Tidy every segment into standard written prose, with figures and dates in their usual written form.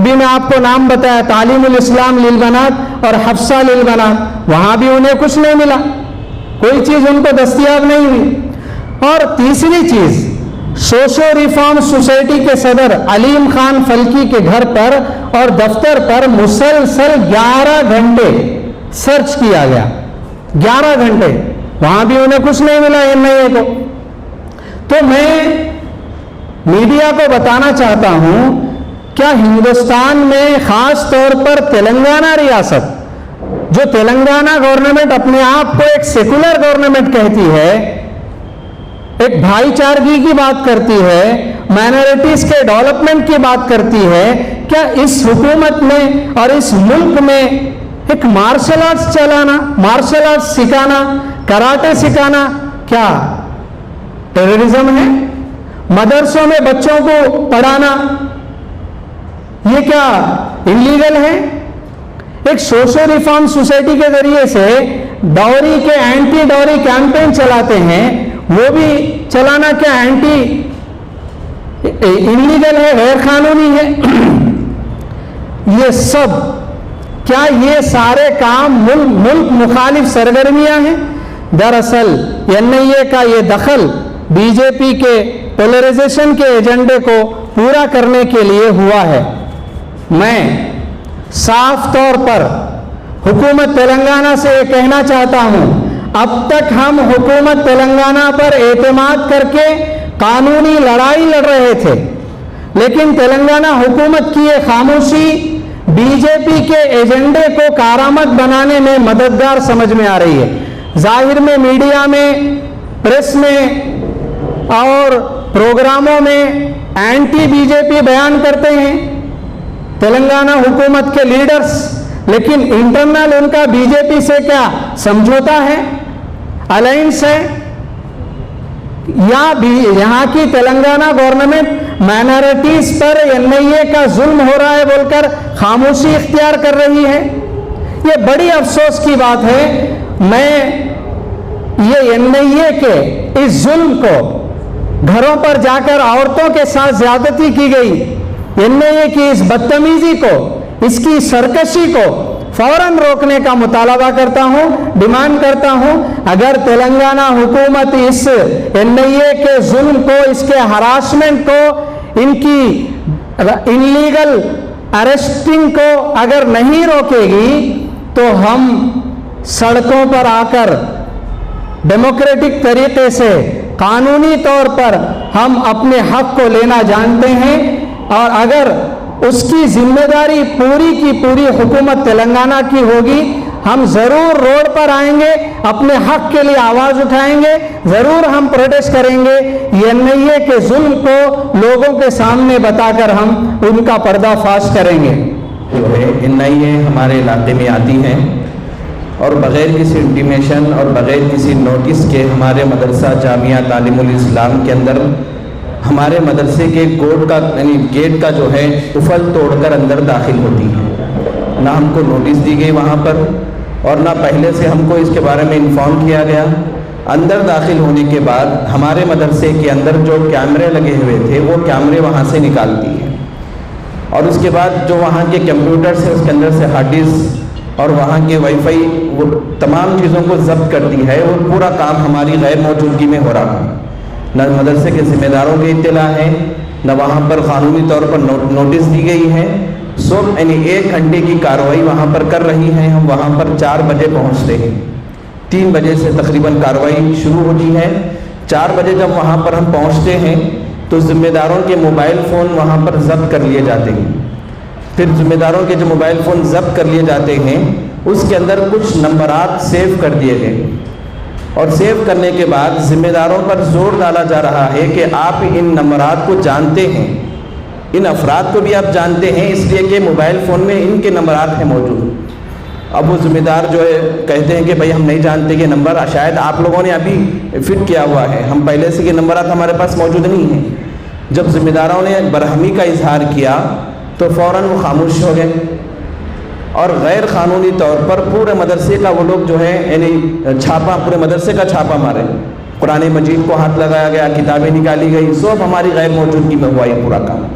ابھی میں آپ کو نام بتایا تعلیم الاسلام للبنات اور حفصہ للبنات، وہاں بھی انہیں کچھ نہیں ملا، کوئی چیز ان کو دستیاب نہیں ہوئی۔ اور تیسری چیز، سوشو ریفارم سوسائٹی کے صدر علیم خان فلکی کے گھر پر اور دفتر پر مسلسل 11 گھنٹے سرچ کیا گیا، 11 گھنٹے، وہاں بھی انہیں کچھ نہیں ملا NIA کو۔ تو میں میڈیا کو بتانا چاہتا ہوں، کیا ہندوستان میں خاص طور پر تلنگانہ ریاست، جو تلنگانہ گورنمنٹ اپنے آپ کو ایک سیکولر گورنمنٹ کہتی ہے، ایک بھائی چارگی کی بات کرتی ہے، مائنورٹیز کے ڈیولپمنٹ کی بات کرتی ہے، کیا اس حکومت میں اور اس ملک میں ایک مارشل آرٹس چلانا، مارشل آرٹس سکھانا، کراٹے سکھانا کیا ٹیررزم ہے؟ مدرسوں میں بچوں کو پڑھانا یہ کیا انلیگل ہے؟ ایک سوشل ریفارم سوسائٹی کے ذریعے سے ڈاوری کے اینٹی ڈاوری کیمپین چلاتے ہیں، وہ بھی چلانا کیا اینٹی انلیگل ہے، غیر قانونی ہے؟ یہ سب کیا یہ سارے کام ملک مخالف سرگرمیاں ہیں؟ دراصل NIA کا یہ دخل BJP کے پولرائزیشن کے ایجنڈے کو پورا کرنے کے لیے ہوا ہے۔ میں صاف طور پر حکومت تلنگانہ سے یہ کہنا چاہتا ہوں، اب تک ہم حکومت تلنگانہ پر اعتماد کر کے قانونی لڑائی لڑ رہے تھے، لیکن تلنگانہ حکومت کی یہ خاموشی BJP کے ایجنڈے کو کارآمد بنانے میں مددگار سمجھ میں آ رہی ہے۔ ظاہر میں میڈیا میں، پریس میں اور پروگراموں میں اینٹی BJP بیان کرتے ہیں تلنگانہ حکومت کے لیڈرز، لیکن انٹرنل ان کا BJP سے کیا سمجھوتا ہے، الائنس ہے؟ یا یہاں کی تلنگانہ گورنمنٹ مائنورٹیز پر NIA کا ظلم ہو رہا ہے بول کر خاموشی اختیار کر رہی ہے؟ یہ بڑی افسوس کی بات ہے۔ میں یہ NIA کے اس ظلم کو، گھروں پر جا کر عورتوں کے ساتھ زیادتی کی گئی NIA کی اس بدتمیزی کو، اس کی سرکشی کو فوراً روکنے کا مطالبہ کرتا ہوں، ڈیمانڈ کرتا ہوں۔ اگر تلنگانہ حکومت اس NIA کے ظلم کو، اس کے ہراسمنٹ کو، ان کی انلیگل اریسٹنگ کو اگر نہیں روکے گی تو ہم سڑکوں پر آ کر ڈیموکریٹک طریقے سے، قانونی طور پر ہم اپنے حق کو لینا جانتے ہیں، اور اگر اس کی ذمہ داری پوری کی پوری حکومت تلنگانہ کی ہوگی، ہم ضرور روڈ پر آئیں گے، اپنے حق کے لیے آواز اٹھائیں گے، ضرور ہم پروٹیسٹ کریں گے، NIA کے ظلم کو لوگوں کے سامنے بتا کر ہم ان کا پردہ فاش کریں گے۔ جو ہے NIA ہمارے علاقے میں آتی ہیں اور بغیر کسی انٹیمیشن اور بغیر کسی نوٹس کے ہمارے مدرسہ جامعہ تعلیم الاسلام کے اندر ہمارے مدرسے کے گیٹ کا جو ہے قفل توڑ کر اندر داخل ہوتی ہے۔ نہ ہم کو نوٹس دی گئی وہاں پر، اور نہ پہلے سے ہم کو اس کے بارے میں انفارم کیا گیا۔ اندر داخل ہونے کے بعد ہمارے مدرسے کے اندر جو کیمرے لگے ہوئے تھے وہ کیمرے وہاں سے نکالتی ہے، اور اس کے بعد جو وہاں کے کمپیوٹرز ہیں اس کے اندر سے ہارڈ ڈسک اور وہاں کے وائی فائی، وہ تمام چیزوں کو ضبط کرتی ہے، اور پورا کام ہماری غیر موجودگی میں ہو رہا ہے۔ نہ مدرسے کے ذمہ داروں کی اطلاع ہے، نہ وہاں پر قانونی طور پر نوٹس دی گئی ہے۔ یعنی 1 گھنٹے کی کارروائی وہاں پر کر رہی ہیں۔ ہم وہاں پر 4 بجے پہنچتے ہیں، 3 بجے سے تقریباً کارروائی شروع ہوتی ہے۔ 4 بجے جب وہاں پر ہم پہنچتے ہیں تو ذمہ داروں کے موبائل فون وہاں پر ضبط کر لیے جاتے ہیں۔ پھر ذمہ داروں کے جو موبائل فون ضبط کر لیے جاتے ہیں اس کے اندر کچھ نمبرات سیو کر دیے گئے، اور سیو کرنے کے بعد ذمہ داروں پر زور ڈالا جا رہا ہے کہ آپ ان نمبرات کو جانتے ہیں، ان افراد کو بھی آپ جانتے ہیں، اس لیے کہ موبائل فون میں ان کے نمبرات ہیں موجود۔ اب وہ ذمہ دار جو ہے کہتے ہیں کہ بھائی ہم نہیں جانتے کہ نمبر شاید آپ لوگوں نے ابھی فٹ کیا ہوا ہے، ہم پہلے سے یہ نمبرات ہمارے پاس موجود نہیں ہیں۔ جب ذمہ داروں نے برہمی کا اظہار کیا تو فوراً وہ خاموش ہو گئے، اور غیر قانونی طور پر پورے مدرسے کا وہ لوگ جو ہے یعنی چھاپا، پورے مدرسے کا چھاپا مارے، قرآن مجید کو ہاتھ لگایا گیا، کتابیں نکالی گئی، سب ہماری غیر موجودگی میں ہوا یہ پورا کام۔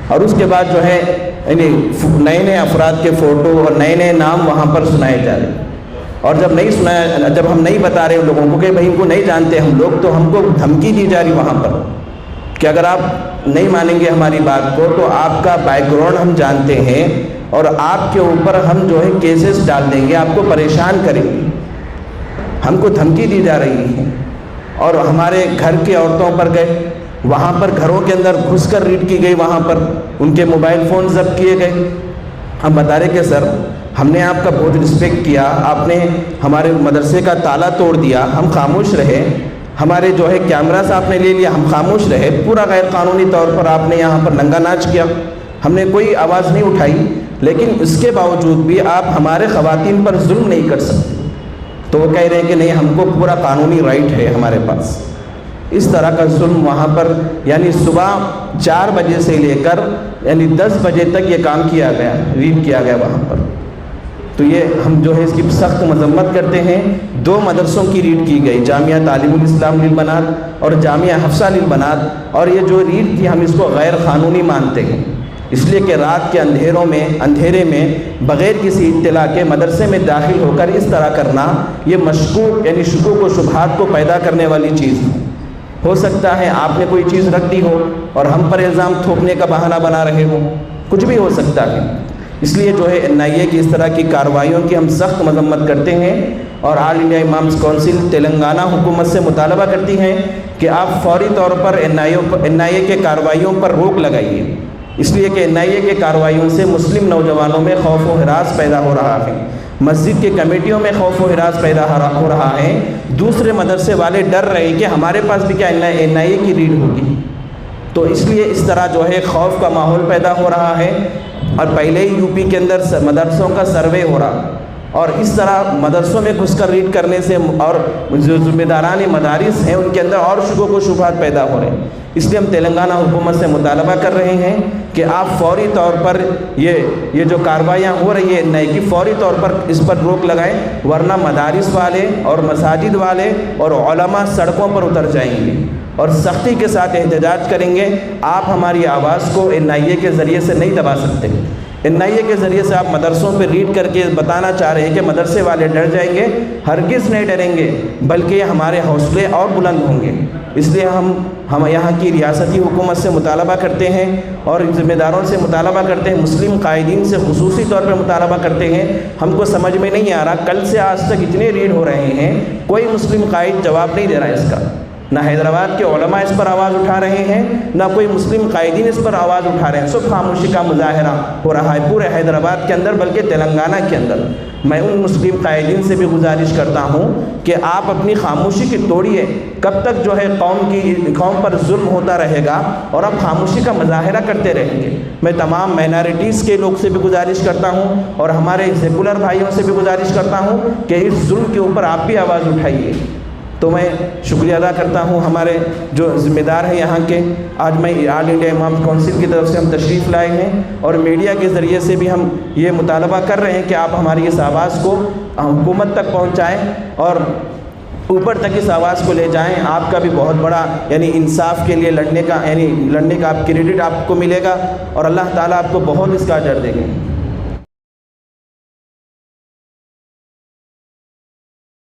اور اس کے بعد جو ہے یعنی نئے نئے افراد کے فوٹو اور نئے نئے نام وہاں پر سنائے جا رہے ہیں، اور جب ہم نہیں بتا رہے ان لوگوں کو کہ بھائی ان کو نہیں جانتے ہم لوگ، تو ہم کو دھمکی دی جا رہی وہاں پر کہ اگر آپ نہیں مانیں گے ہماری بات کو تو آپ کا بیک گراؤنڈ ہم جانتے ہیں اور آپ کے اوپر ہم جو ہے کیسز ڈال دیں گے، آپ کو پریشان کریں گے، ہم کو دھمکی دی جا رہی ہے۔ اور ہمارے گھر کی عورتوں پر گئے، وہاں پر گھروں کے اندر گھس کر ریڈ کی گئی، وہاں پر ان کے موبائل فون ضبط کیے گئے۔ ہم بتا رہے کہ سر ہم نے آپ کا بہت رسپیکٹ کیا، آپ نے ہمارے مدرسے کا تالا توڑ دیا، ہم خاموش رہے، ہمارے جو ہے کیمراز آپ نے لے لیا، ہم خاموش رہے، پورا غیر قانونی طور پر آپ نے یہاں پر ننگا ناچ کیا، ہم نے کوئی آواز نہیں اٹھائی، لیکن اس کے باوجود بھی آپ ہمارے خواتین پر ظلم نہیں کر سکتے۔ تو وہ کہہ رہے ہیں کہ نہیں، ہم کو پورا قانونی رائٹ ہے ہمارے پاس۔ اس طرح کا ظلم وہاں پر یعنی صبح 4 بجے سے لے کر یعنی 10 بجے تک یہ کام کیا گیا، ریڈ کیا گیا وہاں پر۔ تو یہ ہم جو ہے اس کی سخت مذمت کرتے ہیں۔ 2 مدرسوں کی ریڈ کی گئی، جامعہ تعلیم الاسلام للبنات اور جامعہ حفصہ للبنات، اور یہ جو ریڈ تھی ہم اس کو غیر قانونی مانتے ہیں، اس لیے کہ رات کے اندھیرے میں بغیر کسی اطلاع کے مدرسے میں داخل ہو کر اس طرح کرنا یہ مشکوک یعنی شکوک و شبہات کو پیدا کرنے والی چیز ہے۔ ہو سکتا ہے آپ نے کوئی چیز رکھ دی ہو اور ہم پر الزام تھوپنے کا بہانہ بنا رہے ہو، کچھ بھی ہو سکتا ہے۔ اس لیے جو ہے NIA کی اس طرح کی کارروائیوں کی ہم سخت مذمت کرتے ہیں، اور آل انڈیا امامز کونسل تلنگانہ حکومت سے مطالبہ کرتی ہیں کہ آپ فوری طور پر NIA کے کارروائیوں پر روک لگائیے، اس لیے کہ NIA کے کارروائیوں سے مسلم نوجوانوں میں خوف و ہراس پیدا ہو رہا ہے، مسجد کے کمیٹیوں میں خوف و ہراس پیدا ہو رہا ہے، دوسرے مدرسے والے ڈر رہے ہیں کہ ہمارے پاس بھی کیا NIA کی ریڈ ہوگی۔ تو اس لیے اس طرح جو ہے خوف کا ماحول پیدا ہو رہا ہے، اور پہلے ہی UP کے اندر مدرسوں کا سروے ہو رہا، اور اس طرح مدرسوں میں گھس کر ریڈ کرنے سے اور جو ذمہ داران مدارس ہیں ان کے اندر اور شکوک و شبہات پیدا ہو رہے ہیں۔ اس لیے ہم تلنگانہ حکومت سے مطالبہ کر رہے ہیں کہ آپ فوری طور پر یہ جو کارروائیاں ہو رہی ہے NIA کی، فوری طور پر اس پر روک لگائیں، ورنہ مدارس والے اور مساجد والے اور علماء سڑکوں پر اتر جائیں گے اور سختی کے ساتھ احتجاج کریں گے۔ آپ ہماری آواز کو NIA کے ذریعے سے نہیں دبا سکتے۔ NIA کے ذریعے سے آپ مدرسوں پہ ریڈ کر کے بتانا چاہ رہے ہیں کہ مدرسے والے ڈر جائیں گے، ہرگز نہیں ڈریں گے، بلکہ ہمارے حوصلے اور بلند ہوں گے۔ اس لیے ہم یہاں کی ریاستی حکومت سے مطالبہ کرتے ہیں اور ذمہ داروں سے مطالبہ کرتے ہیں، مسلم قائدین سے خصوصی طور پر مطالبہ کرتے ہیں۔ ہم کو سمجھ میں نہیں آ رہا، کل سے آج تک اتنے ریڈ ہو رہے ہیں، کوئی مسلم قائد جواب نہیں دے رہا ہے اس کا، نہ حیدرآباد کے علماء اس پر آواز اٹھا رہے ہیں، نہ کوئی مسلم قائدین اس پر آواز اٹھا رہے ہیں، سب خاموشی کا مظاہرہ ہو رہا ہے پورے حیدرآباد کے اندر، بلکہ تلنگانہ کے اندر۔ میں ان مسلم قائدین سے بھی گزارش کرتا ہوں کہ آپ اپنی خاموشی کی توڑیے، کب تک جو ہے قوم پر ظلم ہوتا رہے گا اور آپ خاموشی کا مظاہرہ کرتے رہیں گے۔ میں تمام مائنارٹیز کے لوگ سے بھی گزارش کرتا ہوں اور ہمارے سیکولر بھائیوں سے بھی گزارش کرتا ہوں کہ اس ظلم کے اوپر آپ بھی آواز اٹھائیے۔ تو میں شکریہ ادا کرتا ہوں ہمارے جو ذمہ دار ہیں یہاں کے۔ آج میں آل انڈیا امامز کونسل کی طرف سے ہم تشریف لائے ہیں اور میڈیا کے ذریعے سے بھی ہم یہ مطالبہ کر رہے ہیں کہ آپ ہماری اس آواز کو حکومت تک پہنچائیں اور اوپر تک اس آواز کو لے جائیں۔ آپ کا بھی بہت بڑا یعنی انصاف کے لیے لڑنے کا آپ کریڈٹ آپ کو ملے گا اور اللہ تعالیٰ آپ کو بہت اس کا اجر دیں گے۔